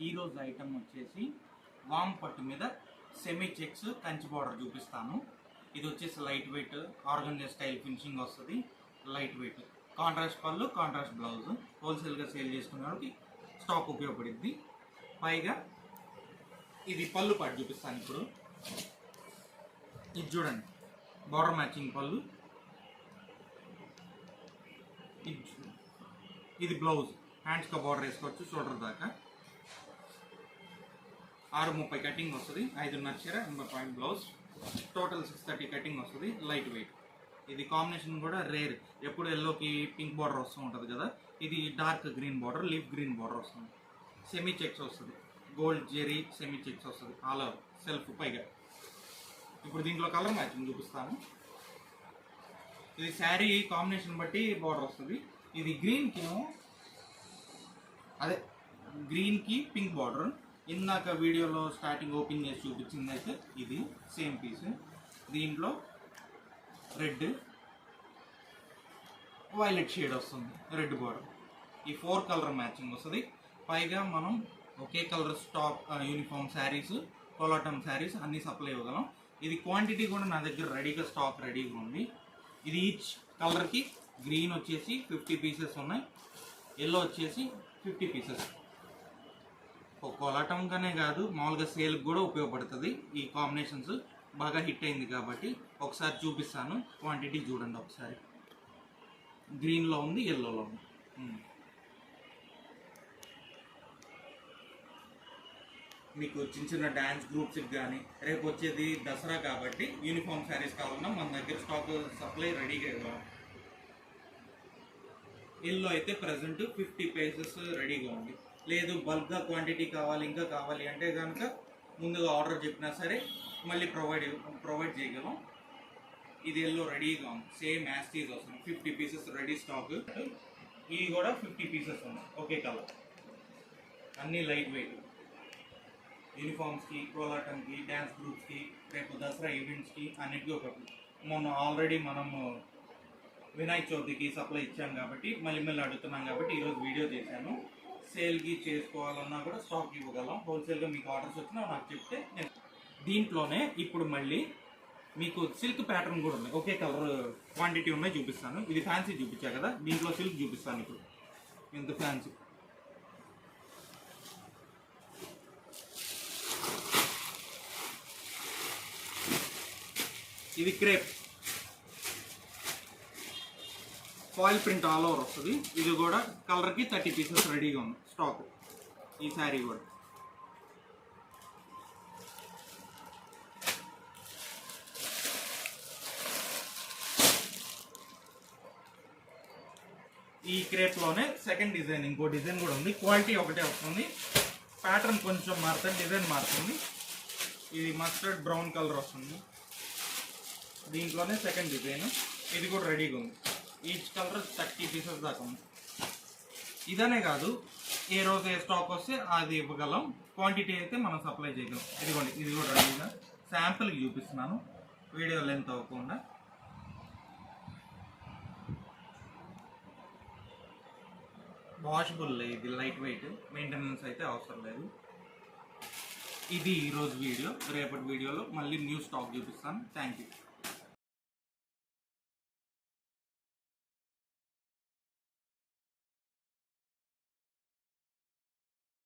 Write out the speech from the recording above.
ఈరోజు ఐటమ్ వచ్చేసి వామ్ పట్టు మీద సెమీ చెక్స్ కంచి బార్డర్ చూపిస్తాను. ఇది వచ్చేసి light weight organza style finishing వస్తుంది. లైట్ వెయిట్ కాంట్రాస్ట్ పళ్ళు, కాంట్రాస్ట్ బ్లౌజ్. హోల్సేల్గా సేల్ చేసుకునే వాళ్ళకి స్టాక్ ఉపయోగపడుద్ది. పైగా ఇది పళ్ళు పాటు చూపిస్తాను. ఇప్పుడు ఇది చూడండి, బార్డర్ మ్యాచింగ్ పళ్ళు. ఇది బ్లౌజ్, హ్యాండ్స్గా బార్డర్ వేసుకోవచ్చు షోల్డర్ దాకా. 6:30 కటింగ్ వస్తుంది, 5:30 చీర, 80 పాయింట్ బ్లౌజ్. టోటల్ 630 కటింగ్ వస్తుంది. Light weight. ఇది కాంబినేషన్ కూడా రేర్. ఎప్పుడు ఎల్లోకి పింక్ బార్డర్ వస్తూ ఉంటుంది కదా, ఇది dark green border, leaf green border వస్తుంది. సెమీ చెక్స్ వస్తుంది, గోల్డ్ జెరీ సెమీ చెక్స్ వస్తుంది ఆల్ ఓవర్ సెల్ఫ్. పైగా ఇప్పుడు దీంట్లో కలర్ మ్యాచింగ్ చూపిస్తాను. ఇది శారీ కాంబినేషన్ బట్టి బార్డర్ వస్తుంది. ఇది గ్రీన్కి గ్రీన్కి పింక్ బార్డర్. ఇందాక వీడియోలో స్టార్టింగ్ ఓపెన్ చేసి చూపించింది అయితే ఇది సేమ్ పీస్. దీంట్లో రెడ్, వైలెట్ షేడ్ వస్తుంది, రెడ్ బార్డర్. ఈ 4 కలర్ మ్యాచింగ్ వస్తుంది. పైగా మనం ఒకే కలర్ స్టాక్ యూనిఫామ్ శారీస్, కోలాటం శారీస్ అన్నీ సప్లై ఇవ్వగలం. ఇది క్వాంటిటీ కూడా నా దగ్గర రెడీగా స్టాక్ రెడీగా ఉంది. ఇది ఈచ్ కలర్కి గ్రీన్ వచ్చేసి 50 పీసెస్ ఉన్నాయి, ఎల్లో వచ్చేసి 50 పీసెస్. కోలాటంగానే కాదు, మామూలుగా సేల్కి కూడా ఉపయోగపడుతుంది. ఈ కాంబినేషన్స్ బాగా హిట్ అయింది కాబట్టి ఒకసారి చూపిస్తాను. క్వాంటిటీ చూడండి ఒకసారి. గ్రీన్లో ఉంది, ఎల్లోలో ఉంది. మీకు చిన్న చిన్న డ్యాన్స్ గ్రూప్స్కి కానీ, రేపు వచ్చేది దసరా కాబట్టి యూనిఫామ్ శారీస్ కావాలన్నా మన దగ్గర స్టాక్ సప్లై రెడీగా ఇవ్వాలి. ఎల్లో అయితే ప్రజెంట్ 50 పీసెస్ రెడీగా ఉంది. లేదు బల్క్గా క్వాంటిటీ కావాలి, ఇంకా కావాలి అంటే కనుక ముందుగా ఆర్డర్ చెప్పినా సరే మళ్ళీ ప్రొవైడ్ చేయగలం. ఇది ఎల్లో రెడీగా ఉంది, సేమ్ యాస్టీజ్ వస్తుంది. 50 పీసెస్ రెడీ స్టాక్. ఇవి కూడా 50 పీసెస్ ఉన్నాయి, ఒకే కలర్. అన్నీ లైట్ వెయిట్. యూనిఫామ్స్కి, కోలాటంకి, డ్యాన్స్ గ్రూప్స్కి, రేపు దసరా ఈవెంట్స్కి అన్నిటికీ ఒకటి. మొన్న ఆల్రెడీ మనము వినాయక చవితికి సప్లై ఇచ్చాం కాబట్టి మళ్ళీ అడుగుతున్నాం కాబట్టి ఈరోజు వీడియో చేశాను. సేల్కి చేసుకోవాలన్నా కూడా స్టాక్ ఇవ్వగలం. హోల్సేల్గా మీకు ఆర్డర్స్ వచ్చినా నాకు చెప్తే నేను. దీంట్లోనే ఇప్పుడు మళ్ళీ మీకు సిల్క్ ప్యాటర్న్ కూడా ఉన్నాయి, ఒకే కలర్ క్వాంటిటీ ఉన్నాయి, చూపిస్తాను. ఇది ఫ్యాన్సీ చూపించా కదా, దీంట్లో సిల్క్ చూపిస్తాను. ఇప్పుడు ఇంత ఫ్యాన్సీ. ఇది crepe foil print all over వస్తుంది. ఇది కూడా కలర్కి 30 పీసెస్ రెడీగా ఉంది స్టాక్. ఈ శారీ కూడా ఈ క్రేప్లోనే సెకండ్ డిజైన్, ఇంకో డిజైన్ కూడా ఉంది. క్వాలిటీ ఒకటే వస్తుంది, ప్యాటర్న్ కొంచెం మారుతుంది, డిజైన్ మారుతుంది. ఇది మస్టర్డ్ బ్రౌన్ కలర్ వస్తుంది. దీంట్లోనే సెకండ్ డిజైన్, ఇది కూడా రెడీగా ఉంది. ఈచ్ కలర్ 30 పీసెస్ దాకా ఉంది. ఇదనే కాదు, ఏ రోజు ఏ స్టాక్ వస్తే అది ఇవ్వగలం. క్వాంటిటీ అయితే మనం సప్లై చేయగలం. ఇదిగోండి, ఇది కూడా రెడీగా శాంపుల్కి చూపిస్తున్నాను, వీడియో లెంత్ అవ్వకుండా. వాషబుల్, ఇది లైట్ వెయిట్, మెయింటెనెన్స్ అయితే అవసరం లేదు. ఇది ఈరోజు వీడియో. రేపటి వీడియోలో మళ్ళీ న్యూ స్టాక్ చూపిస్తాను. Thank you.